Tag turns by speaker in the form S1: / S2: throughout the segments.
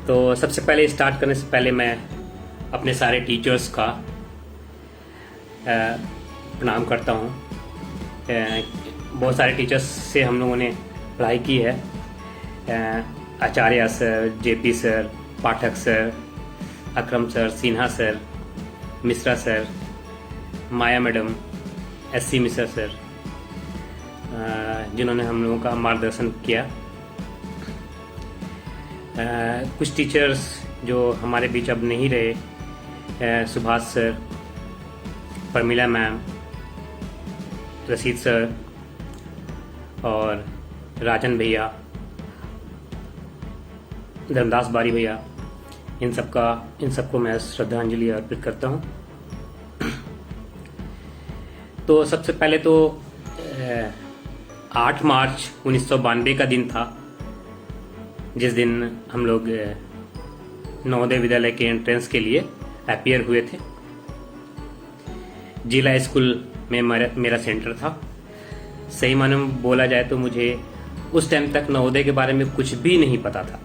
S1: तो सबसे पहले स्टार्ट करने से पहले मैं अपने सारे टीचर्स का प्रणाम करता हूँ। बहुत सारे टीचर्स से हम लोगों ने पढ़ाई की है। Acharya sir, JP sir, Pathak sir, Akram sir, Sinha sir, Mishra sir, Maya madam, SC Mishra sir, जिन्होंने हम लोगों का मार्गदर्शन किया। कुछ टीचर्स जो हमारे बीच अब नहीं रहे, Subhash sir, Parmila ma'am, Rashid sir और राजन भैया, धर्मदास बारी भैया, इन सबको मैं श्रद्धांजलि अर्पित करता हूँ। तो सबसे पहले तो 8 मार्च 1992 का दिन था, जिस दिन हम लोग नवोदय विद्यालय के एंट्रेंस के लिए अपीयर हुए थे। जिला स्कूल में मेरा सेंटर था। सही माने में बोला जाए तो मुझे उस टाइम तक नवोदय के बारे में कुछ भी नहीं पता था।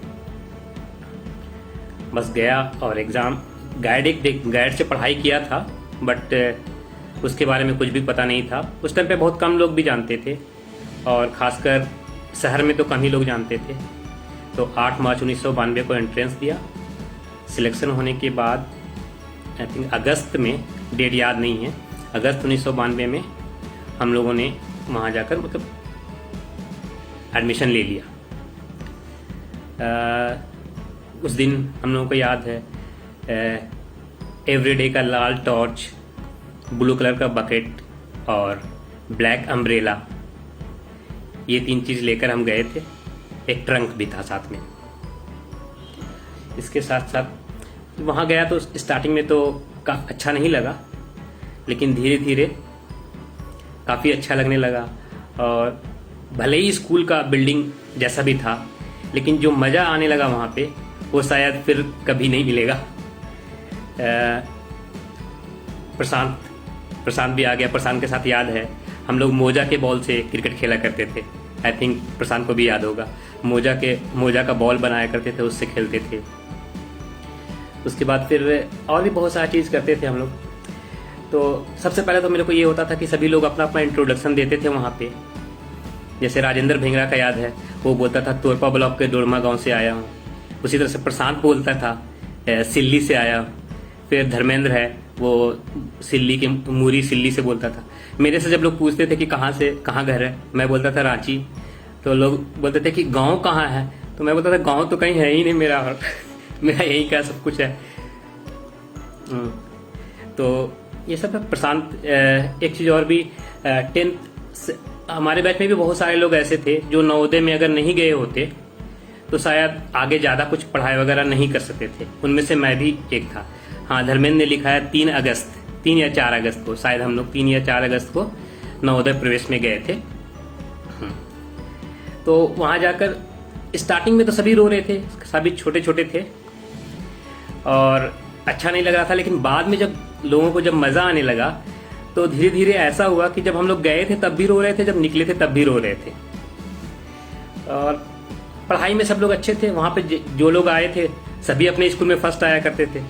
S1: बस गया और एग्ज़ाम गाइड से पढ़ाई किया था, बट उसके बारे में कुछ भी पता नहीं था। उस टाइम पे बहुत कम लोग भी जानते थे और ख़ासकर शहर में तो कम ही लोग जानते थे। तो 8 मार्च 1992 को एंट्रेंस दिया। सिलेक्शन होने के बाद आई थिंक अगस्त में, डेट याद नहीं है, अगस्त 1992 में हम लोगों ने वहाँ जाकर मतलब एडमिशन ले लिया। उस दिन हम लोगों को याद है एवरीडे का लाल टॉर्च, ब्लू कलर का बकेट और ब्लैक अम्ब्रेला, ये 3 चीज़ लेकर हम गए थे। एक ट्रंक भी था साथ में। इसके साथ साथ वहाँ गया तो स्टार्टिंग में तो अच्छा नहीं लगा, लेकिन धीरे धीरे काफ़ी अच्छा लगने लगा। और भले ही स्कूल का बिल्डिंग जैसा भी था, लेकिन जो मज़ा आने लगा वहाँ पे वो शायद फिर कभी नहीं मिलेगा। प्रशांत भी आ गया। प्रशांत के साथ याद है हम लोग मोजा के बॉल से क्रिकेट खेला करते थे। आई थिंक प्रशांत को भी याद होगा। मोजा का बॉल बनाया करते थे, उससे खेलते थे। उसके बाद फिर और भी बहुत सारी चीज़ करते थे हम लोग। तो सबसे पहले तो मेरे को ये होता था कि सभी लोग अपना अपना इंट्रोडक्शन देते थे वहाँ पे। जैसे राजेंद्र भेंगरा का याद है, वो बोलता था तोरपा ब्लॉक के डोरमा गांव से आया हूँ। उसी तरह से प्रशांत बोलता था सिल्ली से आया हूँ। फिर धर्मेंद्र है, वो मूरी सिल्ली से बोलता था। मेरे से जब लोग पूछते थे कि कहाँ घर है, मैं बोलता था रांची। तो लोग बोलते थे कि गांव कहाँ है, तो मैं बोलता था गांव तो कहीं है ही नहीं मेरा मेरा यही का सब कुछ है। तो ये सब है। प्रशांत एक चीज़ और भी, 10th हमारे बैच में भी बहुत सारे लोग ऐसे थे जो नवोदय में अगर नहीं गए होते तो शायद आगे ज़्यादा कुछ पढ़ाई वगैरह नहीं कर सकते थे। उनमें से मैं भी एक था। हाँ, धर्मेंद्र ने लिखा है 3 या 4 अगस्त को, शायद हम लोग 3 या 4 अगस्त को नवोदय प्रवेश में गए थे। तो वहाँ जाकर स्टार्टिंग में तो सभी रो रहे थे, सभी छोटे छोटे थे और अच्छा नहीं लग रहा था। लेकिन बाद में जब लोगों को जब मज़ा आने लगा तो धीरे धीरे ऐसा हुआ कि जब हम लोग गए थे तब भी रो रहे थे, जब निकले थे तब भी रो रहे थे। और पढ़ाई में सब लोग अच्छे थे। वहाँ पे जो लोग आए थे सभी अपने स्कूल में फर्स्ट आया करते थे।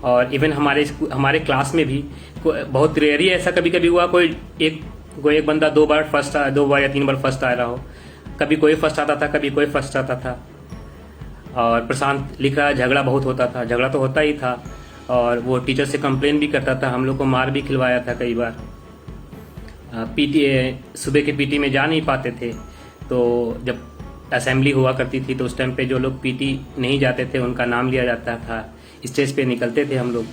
S1: और इवन हमारे क्लास में भी बहुत रेयर ही ऐसा कभी कभी हुआ कोई एक बंदा 2 बार या 3 बार फर्स्ट आ रहा हो। कभी कोई फर्स्ट आता था, कभी कोई फर्स्ट आता था। और प्रशांत लिख रहा, झगड़ा बहुत होता था। झगड़ा तो होता ही था और वो टीचर से कंप्लेन भी करता था। हम लोग को मार भी खिलवाया था कई बार। सुबह के पीटी में जा नहीं पाते थे, तो जब असेंबली हुआ करती थी तो उस टाइम पे जो लोग पीटी नहीं जाते थे उनका नाम लिया जाता था, स्टेज पे निकलते थे हम लोग।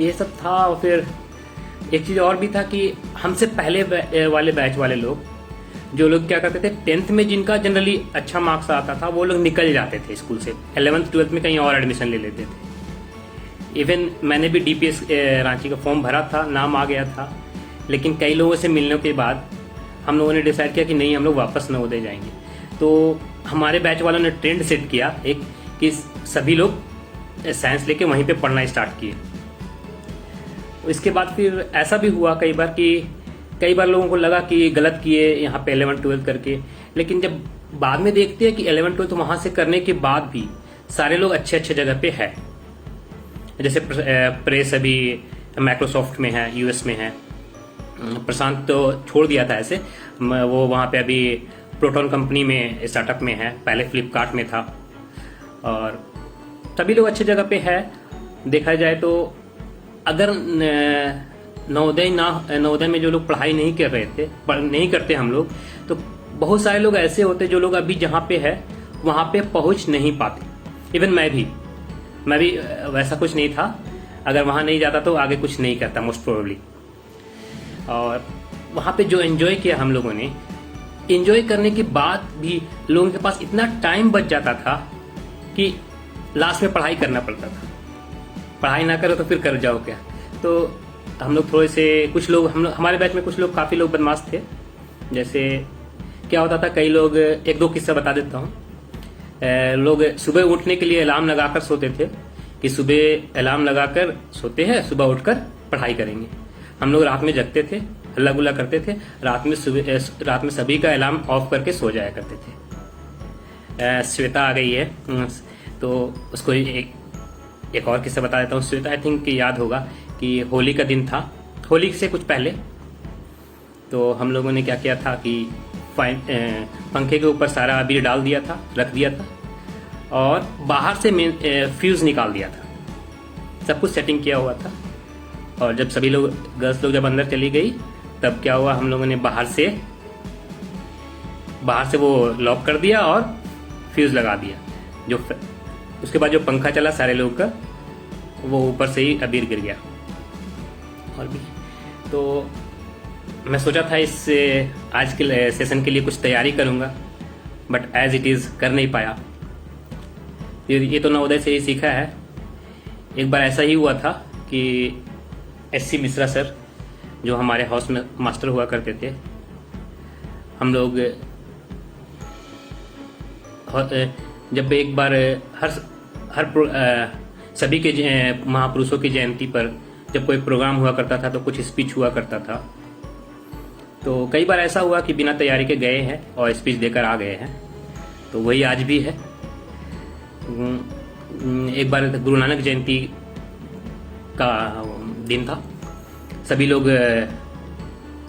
S1: ये सब था। और फिर एक चीज़ और भी था कि हमसे पहले वाले बैच वाले लोग, जो लोग क्या करते थे, 10th में जिनका जनरली अच्छा मार्क्स आता था वो लोग निकल जाते थे स्कूल से, 11th 12th में कहीं और एडमिशन ले लेते थे। इवन मैंने भी DPS रांची का फॉर्म भरा था, नाम आ गया था। लेकिन कई लोगों से मिलने के बाद हम लोगों ने डिसाइड किया कि नहीं, हम लोग वापस नवोदय जाएंगे। तो हमारे बैच वालों ने ट्रेंड सेट किया एक कि सभी लोग साइंस लेके वहीं पे पढ़ना स्टार्ट किए। इसके बाद फिर ऐसा भी हुआ कई बार लोगों को लगा कि गलत किए यहाँ पे 11th 12th करके। लेकिन जब बाद में देखते हैं कि 11-12 वहां से करने के बाद भी सारे लोग अच्छे अच्छे जगह पे है। जैसे प्रेस अभी माइक्रोसॉफ्ट में है, यूएस में है। प्रशांत तो छोड़ दिया था ऐसे, वो वहाँ पे अभी प्रोटॉन कंपनी में स्टार्टअप में है, पहले फ्लिपकार्ट में था। और सभी लोग अच्छी जगह पे है। देखा जाए तो अगर नवोदय में जो लोग पढ़ाई नहीं कर रहे थे, नहीं करते हम लोग, तो बहुत सारे लोग ऐसे होते जो लोग अभी जहाँ पे है वहाँ पे पहुँच नहीं पाते। इवन मैं भी वैसा कुछ नहीं था, अगर वहाँ नहीं जाता तो आगे कुछ नहीं करता मोस्ट प्रोबेबली। और वहाँ पे जो एंजॉय किया हम लोगों ने, एंजॉय करने के बाद भी लोगों के पास इतना टाइम बच जाता था कि लास्ट में पढ़ाई करना पड़ता था। पढ़ाई ना करो तो फिर कर जाओ क्या। तो हम लोग थोड़े से, कुछ लोग हमारे बैच में कुछ लोग, काफ़ी लोग बदमाश थे। जैसे क्या होता था, कई लोग, एक दो किस्सा बता देता हूँ। लोग सुबह उठने के लिए अलार्म लगाकर सोते थे कि सुबह अलार्म लगाकर सोते हैं, सुबह उठकर पढ़ाई करेंगे। हम लोग रात में जगते थे, हल्ला गुल्ला करते थे, रात में सभी का अलार्म ऑफ करके सो जाया करते थे। श्वेता आ गई है तो उसको एक और किस्सा बता देता हूँ। श्वेता आई थिंक याद होगा कि होली का दिन था, होली से कुछ पहले। तो हम लोगों ने क्या किया था कि पंखे के ऊपर सारा अबीर डाल दिया था, रख दिया था, और बाहर से फ्यूज़ निकाल दिया था। सब कुछ सेटिंग किया हुआ था। और जब सभी लोग, गर्ल्स लोग जब अंदर चली गई, तब क्या हुआ, हम लोगों ने बाहर से वो लॉक कर दिया और फ्यूज़ लगा दिया। उसके बाद जो पंखा चला सारे लोगों का, वो ऊपर से ही अबीर गिर गया। और भी तो मैं सोचा था इस आज के सेशन के लिए कुछ तैयारी करूंगा, बट एज इट इज़ कर नहीं पाया। ये तो नवोदय से ही सीखा है। एक बार ऐसा ही हुआ था कि एससी मिश्रा सर, जो हमारे हाउस में मास्टर हुआ करते थे, हम लोग जब एक बार सभी के महापुरुषों की जयंती पर जब कोई प्रोग्राम हुआ करता था तो कुछ स्पीच हुआ करता था। तो कई बार ऐसा हुआ कि बिना तैयारी के गए हैं और स्पीच देकर आ गए हैं। तो वही आज भी है। एक बार गुरु नानक जयंती का दिन था, सभी लोग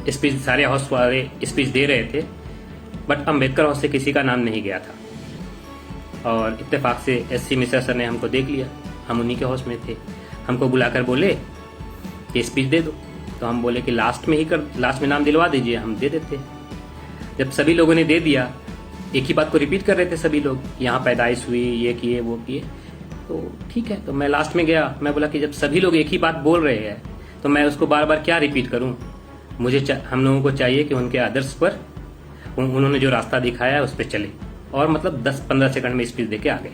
S1: स्पीच, सारे हाउस वाले स्पीच दे रहे थे, बट अम्बेडकर हाउस से किसी का नाम नहीं गया था। और इत्तेफाक से एससी मिश्रा सर ने हमको देख लिया, हम उन्हीं के हाउस में थे। हमको बुलाकर बोले कि स्पीच दे दो। तो हम बोले कि लास्ट में नाम दिलवा दीजिए, हम दे देते। जब सभी लोगों ने दे दिया, एक ही बात को रिपीट कर रहे थे सभी लोग, यहाँ पैदाइश हुई, ये किए वो किए। तो ठीक है, तो मैं लास्ट में गया। मैं बोला कि जब सभी लोग एक ही बात बोल रहे हैं तो मैं उसको बार बार क्या रिपीट करूं। हम लोगों को चाहिए कि उनके आदर्श पर, उन्होंने जो रास्ता दिखाया है उस पर चले। और मतलब 10-15 सेकंड में स्पीच देके आ गए,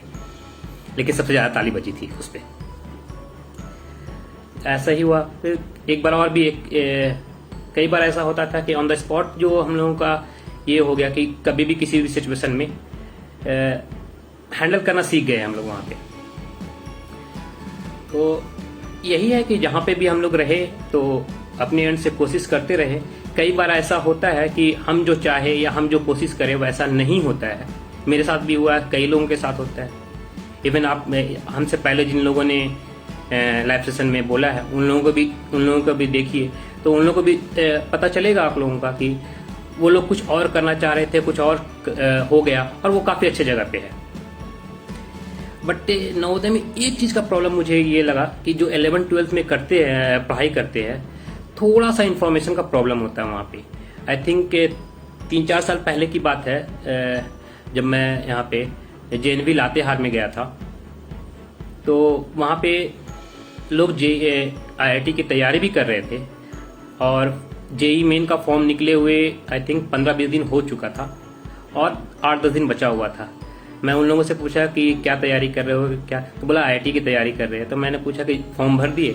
S1: लेकिन सबसे ज़्यादा ताली बजी थी उस पर। ऐसा ही हुआ। फिर एक बार और भी कई बार ऐसा होता था कि ऑन द स्पॉट जो हम लोगों का ये हो गया कि कभी भी किसी भी सिचुएशन में हैंडल करना सीख गए हम लोग वहाँ पे। तो यही है कि जहाँ पे भी हम लोग रहे तो अपने एंड से कोशिश करते रहे। कई बार ऐसा होता है कि हम जो चाहे या हम जो कोशिश करें वैसा नहीं होता है। मेरे साथ भी हुआ है, कई लोगों के साथ होता है। इवन हमसे पहले जिन लोगों ने लाइव सेशन में बोला है, उन लोगों को भी देखिए, तो उन लोगों को भी पता चलेगा आप लोगों का कि वो लोग कुछ और करना चाह रहे थे, कुछ और हो गया और वो काफ़ी अच्छे जगह पे है। बट नवोदय में एक चीज़ का प्रॉब्लम मुझे ये लगा कि जो 11-12 में पढ़ाई करते हैं, थोड़ा सा इन्फॉर्मेशन का प्रॉब्लम होता है वहाँ पे। आई थिंक 3-4 साल पहले की बात है, जब मैं यहाँ पे JNV लातेहार में गया था, तो वहाँ पे लोग IIT की तैयारी भी कर रहे थे और JEE मेन का फॉर्म निकले हुए आई थिंक 15-20 दिन हो चुका था और 8-10 दिन बचा हुआ था। मैं उन लोगों से पूछा कि क्या तैयारी कर रहे हो क्या, तो बोला IIT की तैयारी कर रहे हैं। तो मैंने पूछा कि फॉर्म भर दिए,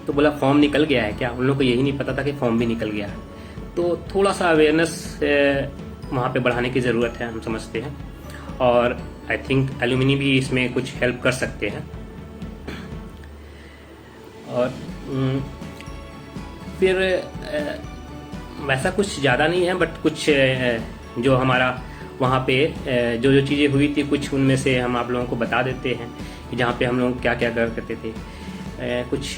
S1: तो बोला फॉर्म निकल गया है क्या। उन लोगों को यही नहीं पता था कि फॉर्म भी निकल गया है। तो थोड़ा सा अवेयरनेस वहाँ पे बढ़ाने की ज़रूरत है, हम समझते हैं। और आई थिंक एलुमिनी भी इसमें कुछ हेल्प कर सकते हैं। और फिर वैसा कुछ ज़्यादा नहीं है, बट कुछ जो हमारा वहाँ पे जो जो चीज़ें हुई थी कुछ उनमें से हम आप लोगों को बता देते हैं कि जहाँ पे हम लोग क्या क्या करते थे। कुछ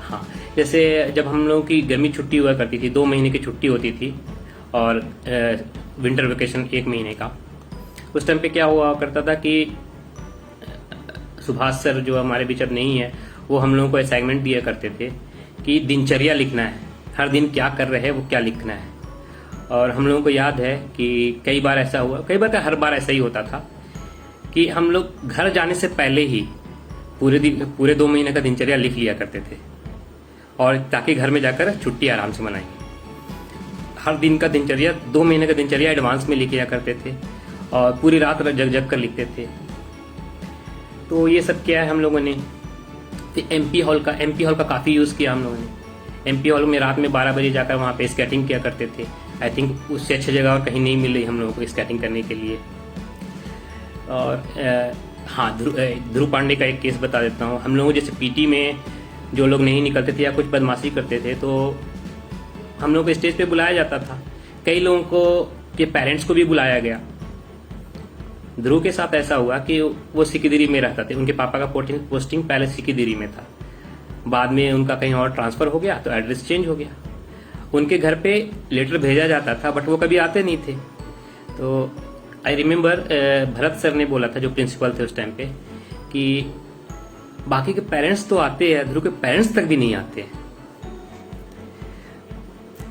S1: हाँ, जैसे जब हम लोगों की गर्मी छुट्टी हुआ करती थी, 2 महीने की छुट्टी होती थी, और विंटर वेकेशन 1 महीने का, उस टाइम पे क्या हुआ करता था कि सुभाष सर जो हमारे बीच अब नहीं है, वो हम लोगों को असाइनमेंट दिया करते थे कि दिनचर्या लिखना है, हर दिन क्या कर रहे हैं वो क्या लिखना है। और हम लोगों को याद है कि कई बार ऐसा हुआ, कई बार क्या हर बार ऐसा ही होता था कि हम लोग घर जाने से पहले ही पूरे 2 महीने का दिनचर्या लिख लिया करते थे, और ताकि घर में जाकर छुट्टी आराम से मनाएं। हर दिन का दिनचर्या, 2 महीने का दिनचर्या एडवांस में लिख लिया करते थे, और पूरी रात जग जग कर लिखते थे। तो ये सब किया है हम लोगों ने। तो एमपी हॉल का काफ़ी यूज़ किया हम लोगों ने। एमपी हॉल में रात में 12 बजे जाकर वहाँ पे स्केटिंग किया करते थे। आई थिंक उससे अच्छी जगह और कहीं नहीं मिल रही हम लोगों को स्केटिंग करने के लिए। और हाँ, ध्रुव पांडे का एक केस बता देता हूँ। हम लोगों जैसे पीटी में जो लोग नहीं निकलते थे या कुछ बदमाशी करते थे, तो हम लोग को स्टेज पे बुलाया जाता था। कई लोगों को के पेरेंट्स को भी बुलाया गया। ध्रुव के साथ ऐसा हुआ कि वो सिकिदिरी में रहता थे, उनके पापा का पोस्टिंग पहले सिकिदिरी में था, बाद में उनका कहीं और ट्रांसफर हो गया तो एड्रेस चेंज हो गया। उनके घर पे लेटर भेजा जाता था बट वो कभी आते नहीं थे। तो आई रिमेम्बर भरत सर ने बोला था, जो प्रिंसिपल थे उस टाइम पे, कि बाकी के पेरेंट्स तो आते हैं, ध्रुव के पेरेंट्स तक भी नहीं आते।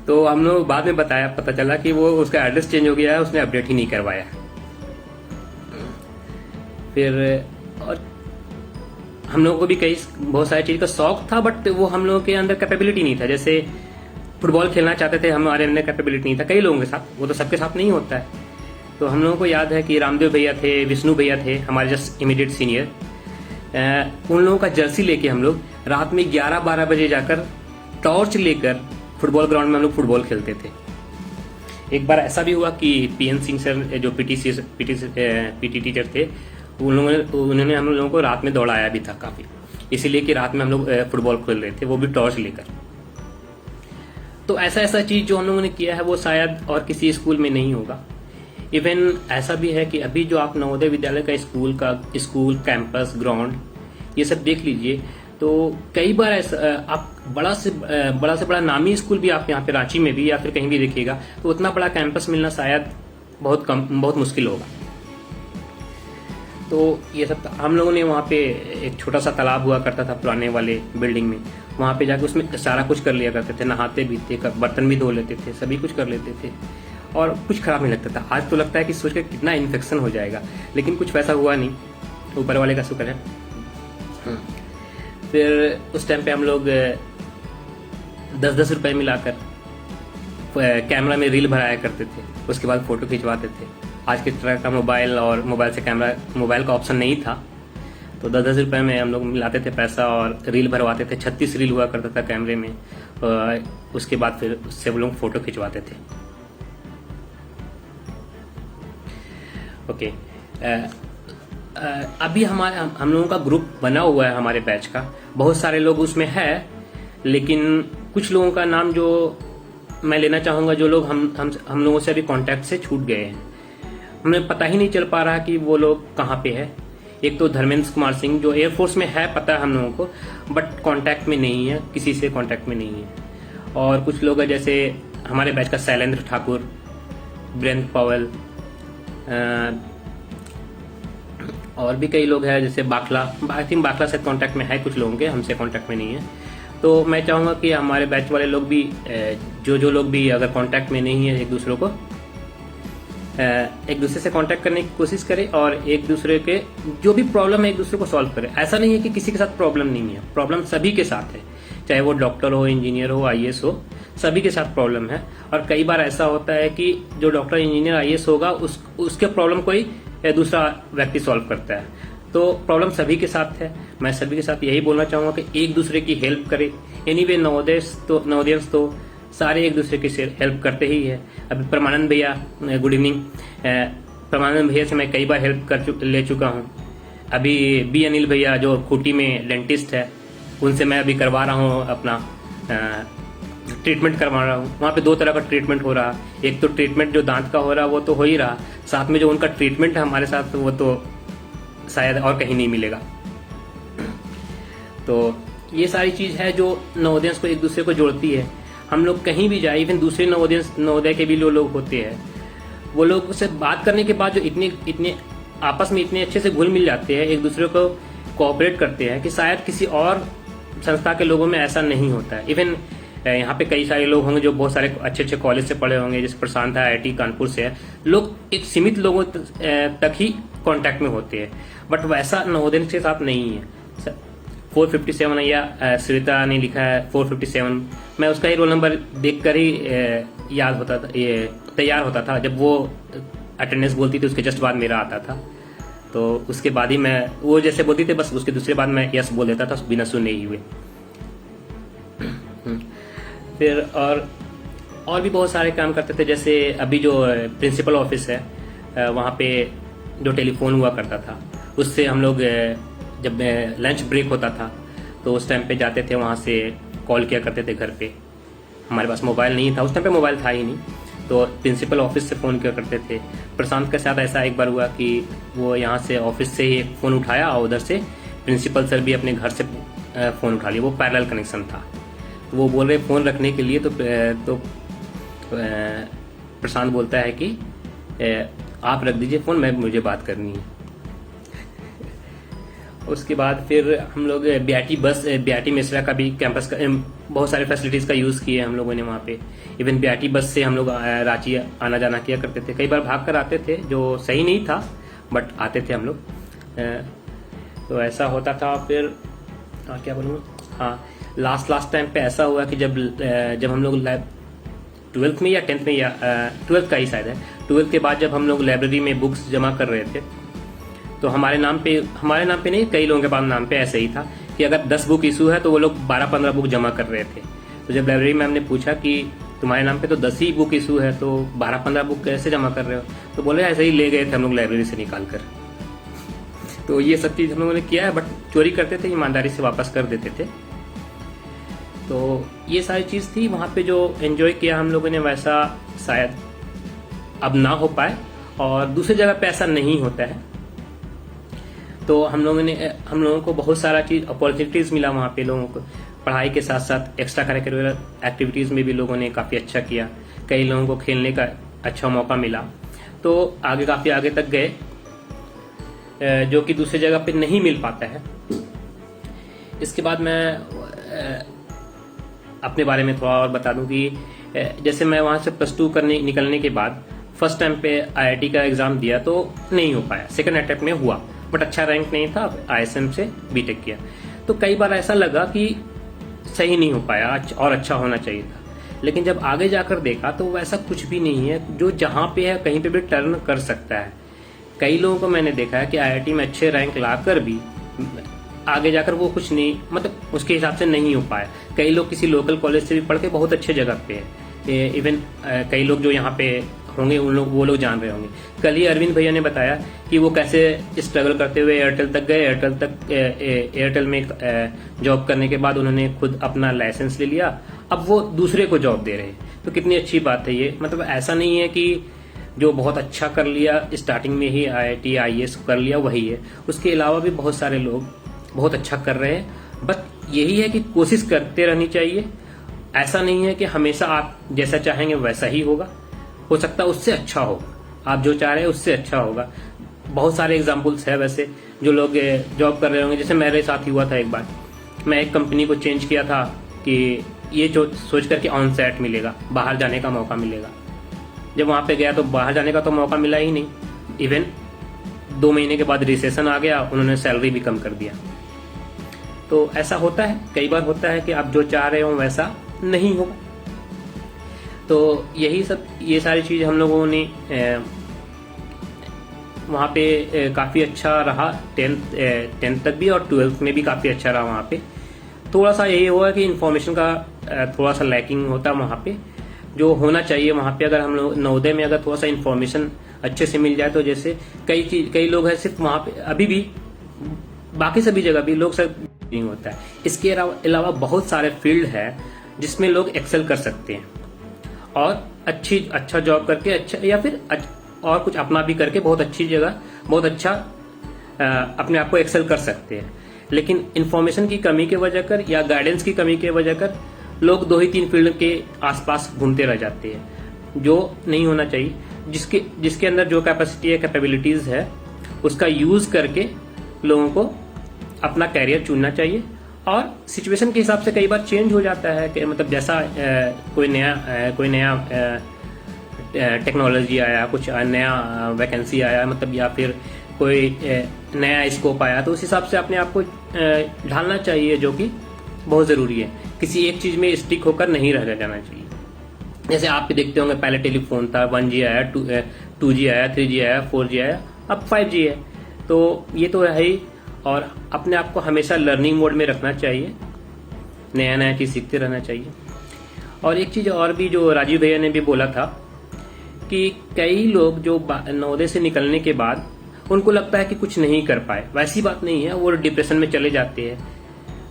S1: तो हम लोग बाद में पता चला कि वो उसका एड्रेस चेंज हो गया है, उसने अपडेट ही नहीं करवाया। फिर और हम लोगों को भी बहुत सारी चीज़ का शौक था, बट वो हम लोगों के अंदर कैपेबिलिटी नहीं था। जैसे फुटबॉल खेलना चाहते थे, हमारे अंदर कैपेबिलिटी नहीं था। कई लोगों के साथ, वो तो सबके साथ नहीं होता है। तो हम लोगों को याद है कि रामदेव भैया थे, विष्णु भैया थे, हमारे जस्ट इमीडिएट सीनियर। उन लोगों का जर्सी लेके हम लोग रात में 11-12 बजे जाकर टॉर्च लेकर फुटबॉल ग्राउंड में हम लोग फुटबॉल खेलते थे। एक बार ऐसा भी हुआ कि पीएन सिंह सर, जो पीटी टीचर थे, उन्होंने हम लोगों को रात में दौड़ाया भी था काफ़ी, इसीलिए कि रात में हम लोग फुटबॉल खेल रहे थे, वो भी टॉर्च लेकर। तो ऐसा चीज़ जो हम लोगों ने किया है वो शायद और किसी स्कूल में नहीं होगा। इवन ऐसा भी है कि अभी जो आप नवोदय विद्यालय का स्कूल कैंपस, ग्राउंड, ये सब देख लीजिए, तो कई बार ऐसा आप बड़ा से बड़ा नामी स्कूल भी आप यहाँ पे रांची में भी या फिर कहीं भी देखिएगा, तो उतना बड़ा कैंपस मिलना शायद बहुत मुश्किल होगा। तो ये सब हम लोगों ने वहाँ पे एक छोटा सा तालाब हुआ करता था पुराने वाले बिल्डिंग में, वहाँ पे जाके उसमें सारा कुछ कर लिया करते थे, नहाते भी थे, बर्तन भी धो लेते थे, सभी कुछ कर लेते थे, और कुछ खराब नहीं लगता था। आज तो लगता है कि सोच कर कितना इन्फेक्शन हो जाएगा, लेकिन कुछ वैसा हुआ नहीं, ऊपर वाले का शुक्र है। फिर उस टाइम पे हम लोग 10-10 रुपए मिलाकर कैमरा में रील भराया करते थे, उसके बाद फोटो खिंचवाते थे। आज के तरह का मोबाइल का ऑप्शन नहीं था, तो 10-10 रुपए में हम लोग मिलाते थे पैसा और रील भरवाते थे। 36 रील हुआ करता था कैमरे में, उसके बाद फिर उससे वो लोग फोटो खिंचवाते थे। ओके, अभी हम लोगों का ग्रुप बना हुआ है हमारे बैच का, बहुत सारे लोग उसमें है, लेकिन कुछ लोगों का नाम जो मैं लेना चाहूँगा, जो लोग हम लोगों से अभी कांटेक्ट से छूट गए हैं, हमें पता ही नहीं चल पा रहा कि वो लोग कहाँ पे है। एक तो धर्मेंद्र कुमार सिंह, जो एयरफोर्स में है, पता है हम लोगों को, बट कांटेक्ट में नहीं है, किसी से कांटेक्ट में नहीं है। और कुछ लोग हैं जैसे हमारे बैच का शैलेंद्र ठाकुर, वीरेंद्र पवल, और भी कई लोग हैं जैसे बाखला। आई थिंक बाखला से कांटेक्ट में है कुछ लोगों के, हमसे कांटेक्ट में नहीं है। तो मैं चाहूँगा कि हमारे बैच वाले लोग भी, जो लोग भी अगर कांटेक्ट में नहीं है, एक दूसरे से कांटेक्ट करने की कोशिश करें, और एक दूसरे के जो भी प्रॉब्लम है एक दूसरे को सॉल्व करें। ऐसा नहीं है कि किसी के साथ प्रॉब्लम नहीं है, प्रॉब्लम सभी के साथ है, चाहे वो डॉक्टर हो, इंजीनियर हो, आईएएस हो, सभी के साथ प्रॉब्लम है। और कई बार ऐसा होता है कि जो डॉक्टर, इंजीनियर, आईएएस होगा, उसके प्रॉब्लम कोई दूसरा व्यक्ति सॉल्व करता है। तो प्रॉब्लम सभी के साथ है। मैं सभी के साथ यही बोलना चाहूँगा कि एक दूसरे की हेल्प करें। एनीवे, नवोदयंस तो सारे एक दूसरे की हेल्प करते ही है। अभी परमानंद भैया, गुड इवनिंग, परमानंद भैया से मैं कई बार हेल्प ले चुका हूँ। अभी बी अनिल भैया, जो खूंटी में डेंटिस्ट है, उनसे मैं अभी करवा रहा हूँ अपना ट्रीटमेंट करवा रहा हूँ। वहाँ पे 2 तरह का ट्रीटमेंट हो रहा, एक तो ट्रीटमेंट जो दांत का हो रहा वो तो हो ही रहा, साथ में जो उनका ट्रीटमेंट है हमारे साथ वो तो शायद और कहीं नहीं मिलेगा। तो ये सारी चीज़ है जो नवोदय को एक दूसरे को जोड़ती है। हम लोग कहीं भी जाए, इवन दूसरे नवोदय के भी लोग होते हैं, वो लोग से बात करने के बाद जो इतने आपस में इतने अच्छे से घुल मिल जाते हैं, एक दूसरे को कोऑपरेट करते हैं कि शायद किसी और संस्था के लोगों में ऐसा नहीं होता है। इवन यहाँ पे कई सारे लोग होंगे जो बहुत सारे अच्छे अच्छे कॉलेज से पढ़े होंगे, जैसे प्रशांत है IIT कानपुर से है, लोग एक सीमित लोगों तक ही कांटेक्ट में होते हैं, बट वैसा नवोदय के साथ नहीं है। 457 है, या श्वेता ने लिखा है 457, मैं उसका ही रोल नंबर देखकर ही याद होता था, ये तैयार होता था। जब वो अटेंडेंस बोलती थी उसके जस्ट बाद मेरा आता था, तो उसके बाद ही मैं, वो जैसे बोलती थी बस उसके दूसरे बाद मैं यस बोल देता था बिना सुने ही हुए। फिर और भी बहुत सारे काम करते थे, जैसे अभी जो प्रिंसिपल ऑफिस है वहाँ पे जो टेलीफोन हुआ करता था, उससे हम लोग जब लंच ब्रेक होता था तो उस टाइम पे जाते थे, वहाँ से कॉल किया करते थे घर पे। हमारे पास मोबाइल नहीं था उस टाइम पे, मोबाइल था ही नहीं, तो प्रिंसिपल ऑफिस से फ़ोन किया करते थे। प्रशांत के साथ ऐसा एक बार हुआ कि वो यहाँ से ऑफिस से ही एक फ़ोन उठाया और उधर से प्रिंसिपल सर भी अपने घर से फ़ोन उठा लिया, वो पैरेलल कनेक्शन था। तो वो बोल रहे फ़ोन रखने के लिए, तो प्रशांत बोलता है कि आप रख दीजिए फ़ोन, मुझे बात करनी है। उसके बाद फिर हम लोग BIT मिश्रा का भी कैंपस का बहुत सारे फैसिलिटीज़ का यूज़ किए हम लोगों ने वहाँ पे। इवन BIT बस से हम लोग रांची आना जाना किया करते थे, कई बार भाग कर आते थे, जो सही नहीं था बट आते थे हम लोग। तो ऐसा होता था। फिर क्या बोलूँ, हाँ, लास्ट टाइम पे ऐसा हुआ कि जब हम लोग 12th में या 10th में, या 12th का ही शायद है, 12th के बाद जब हम लोग लाइब्रेरी में बुक्स जमा कर रहे थे, तो हमारे नाम पे नहीं, कई लोगों के पास नाम पे ऐसे ही था कि अगर 10 बुक इशू है तो वो लोग 12-15 बुक जमा कर रहे थे। तो जब लाइब्रेरी में हमने पूछा कि तुम्हारे नाम पे तो 10 ही बुक इशू है, तो 12-15 बुक कैसे जमा कर रहे हो, तो बोले ऐसे ही ले गए थे हम लोग लाइब्रेरी से निकाल कर। तो ये सब चीज़ हम लोगों ने किया है, बट चोरी करते थे, ईमानदारी से वापस कर देते थे। तो ये सारी चीज़ थी वहाँ पे जो एंजॉय किया हम लोगों ने, वैसा शायद अब ना हो पाए, और दूसरी जगह पे ऐसा नहीं होता है। तो हम लोगों को बहुत सारा चीज़ अपॉर्चुनिटीज़ मिला वहाँ पे लोगों को, पढ़ाई के साथ साथ एक्स्ट्रा करिकुलर एक्टिविटीज़ में भी लोगों ने काफ़ी अच्छा किया, कई लोगों को खेलने का अच्छा मौका मिला, तो काफ़ी आगे तक गए, जो कि दूसरी जगह पे नहीं मिल पाता है। इसके बाद मैं अपने बारे में थोड़ा और बता दूं कि जैसे मैं वहाँ से +2 निकलने के बाद फर्स्ट टाइम पे IIT का एग्ज़ाम दिया तो नहीं हो पाया, सेकंड अटेम्प्ट में हुआ, बट अच्छा रैंक नहीं था, ISM से B.Tech किया। तो कई बार ऐसा लगा कि सही नहीं हो पाया और अच्छा होना चाहिए था, लेकिन जब आगे जाकर देखा तो वैसा कुछ भी नहीं है, जो जहाँ पे है कहीं पे भी टर्न कर सकता है। कई लोगों को मैंने देखा है कि IIT में अच्छे रैंक लाकर भी आगे जाकर वो कुछ नहीं, मतलब उसके हिसाब से नहीं हो पाया। कई लोग किसी लोकल कॉलेज से भी पढ़ के बहुत अच्छे जगह पे है, इवन कई लोग जो यहाँ पे होंगे वो लोग जान रहे होंगे। कल ही अरविंद भैया ने बताया कि वो कैसे स्ट्रगल करते हुए एयरटेल तक गए, एयरटेल में जॉब करने के बाद उन्होंने खुद अपना लाइसेंस ले लिया, अब वो दूसरे को जॉब दे रहे हैं। तो कितनी अच्छी बात है ये, मतलब ऐसा नहीं है कि जो बहुत अच्छा कर लिया स्टार्टिंग में ही IIT IAS कर लिया वही है, उसके अलावा भी बहुत सारे लोग बहुत अच्छा कर रहे हैं। बस यही है कि कोशिश करते रहनी चाहिए, ऐसा नहीं है कि हमेशा आप जैसा चाहेंगे वैसा ही होगा, हो सकता है उससे अच्छा होगा, आप जो चाह रहे हैं उससे अच्छा होगा। बहुत सारे एग्जाम्पल्स है वैसे, जो लोग जॉब कर रहे होंगे, जैसे मेरे साथ ही हुआ था एक बार, मैं एक कंपनी को चेंज किया था कि ये जो सोच कर कि ऑन साइट मिलेगा, बाहर जाने का मौका मिलेगा। जब वहाँ पे गया तो बाहर जाने का तो मौका मिला ही नहीं, इवन 2 महीने के बाद रिसेशन आ गया, उन्होंने सैलरी भी कम कर दिया। तो ऐसा होता है, कई बार होता है कि आप जो चाह रहे हो वैसा नहीं होगा। तो ये सारी चीज़ हम लोगों ने वहाँ पे काफ़ी अच्छा रहा, 10th तक भी, और 12th में भी काफ़ी अच्छा रहा। वहाँ पे थोड़ा सा यही हुआ कि इन्फॉर्मेशन का थोड़ा सा लैकिंग होता है वहाँ पे, जो होना चाहिए वहाँ पे। अगर हम लोग नवोदय में अगर थोड़ा सा इन्फॉर्मेशन अच्छे से मिल जाए, तो जैसे कई लोग हैं सिर्फ वहाँ पे, अभी भी बाकी सभी जगह भी लोग सब नहीं होता है। इसके अलावा बहुत सारे फील्ड है जिसमें लोग एक्सेल कर सकते हैं और अच्छा जॉब करके अच्छा या फिर और कुछ अपना भी करके बहुत अच्छी जगह बहुत अच्छा अपने आप को एक्सेल कर सकते हैं। लेकिन इन्फॉर्मेशन की कमी के वजह कर या गाइडेंस की कमी के वजह कर लोग 2 ही 3 फील्ड के आसपास घूमते रह जाते हैं, जो नहीं होना चाहिए। जिसके अंदर जो कैपेसिटी है, कैपेबिलिटीज है, उसका यूज करके लोगों को अपना कैरियर चुनना चाहिए। और सिचुएशन के हिसाब से कई बार चेंज हो जाता है कि मतलब जैसा कोई नया टेक्नोलॉजी आया, कुछ नया वैकेंसी आया, मतलब या फिर कोई नया स्कोप आया, तो उस हिसाब से अपने आप को ढालना चाहिए, जो कि बहुत ज़रूरी है। किसी एक चीज़ में स्टिक होकर नहीं रह जाना चाहिए। जैसे आप भी देखते होंगे, पहले टेलीफोन था, 1G आया, 2G आया, 3G आया, 4G आया, अब 5G है। तो ये तो है ही। और अपने आप को हमेशा लर्निंग मोड में रखना चाहिए, नया नया चीज़ सीखते रहना चाहिए। और एक चीज़ और भी जो राजीव भैया ने भी बोला था कि कई लोग जो नवोदय से निकलने के बाद उनको लगता है कि कुछ नहीं कर पाए। वैसी बात नहीं है, वो डिप्रेशन में चले जाते हैं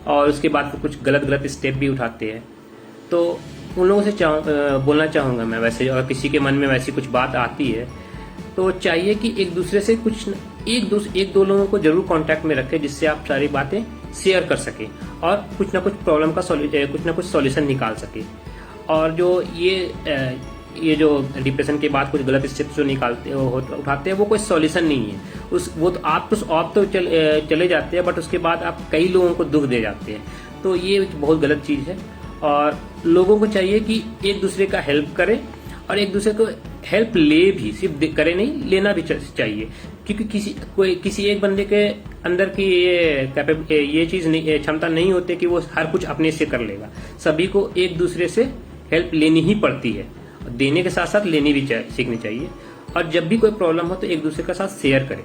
S1: और उसके बाद कुछ गलत स्टेप भी उठाते हैं। तो उन लोगों से बोलना चाहूँगा मैं, वैसे अगर किसी के मन में वैसी कुछ बात आती है तो चाहिए कि एक दूसरे से एक दो लोगों को जरूर कांटेक्ट में रखें, जिससे आप सारी बातें शेयर कर सकें और कुछ ना कुछ प्रॉब्लम का कुछ ना कुछ सॉल्यूशन निकाल सके। और जो ये जो डिप्रेशन के बाद कुछ गलत स्टेप्स जो उठाते हैं, वो कोई सॉल्यूशन नहीं है। वो तो आप तो चले जाते हैं, बट उसके बाद आप कई लोगों को दुख दे जाते हैं। तो ये बहुत गलत चीज़ है। और लोगों को चाहिए कि एक दूसरे का हेल्प करें और एक दूसरे को हेल्प ले भी, सिर्फ करे नहीं, लेना भी चाहिए। क्योंकि किसी एक बंदे के अंदर की ये चीज़ क्षमता नहीं होती कि वो हर कुछ अपने से कर लेगा। सभी को एक दूसरे से हेल्प लेनी ही पड़ती है, देने के साथ साथ लेनी भी सीखनी चाहिए। और जब भी कोई प्रॉब्लम हो तो एक दूसरे के साथ शेयर करें।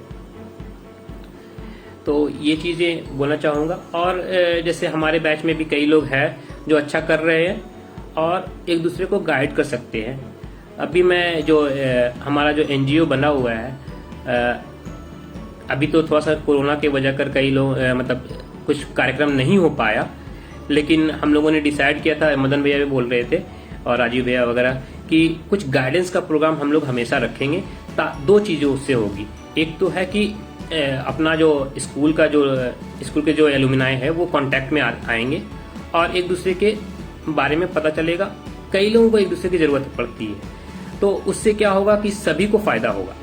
S1: तो ये चीज़ें बोलना चाहूँगा। और जैसे हमारे बैच में भी कई लोग हैं जो अच्छा कर रहे हैं और एक दूसरे को गाइड कर सकते हैं। अभी मैं हमारा जो NGO बना हुआ है, अभी तो थोड़ा सा कोरोना के वजह कर कई लोग मतलब कुछ कार्यक्रम नहीं हो पाया, लेकिन हम लोगों ने डिसाइड किया था, मदन भैया भी बोल रहे थे और राजीव भैया वगैरह, कि कुछ गाइडेंस का प्रोग्राम हम लोग हमेशा रखेंगे। 2 चीज़ें उससे होगी। एक तो है कि अपना जो स्कूल के जो एलुमिनाई है वो कांटेक्ट में आएंगे और एक दूसरे के बारे में पता चलेगा। कई लोगों को एक दूसरे की ज़रूरत पड़ती है, तो उससे क्या होगा कि सभी को फायदा होगा।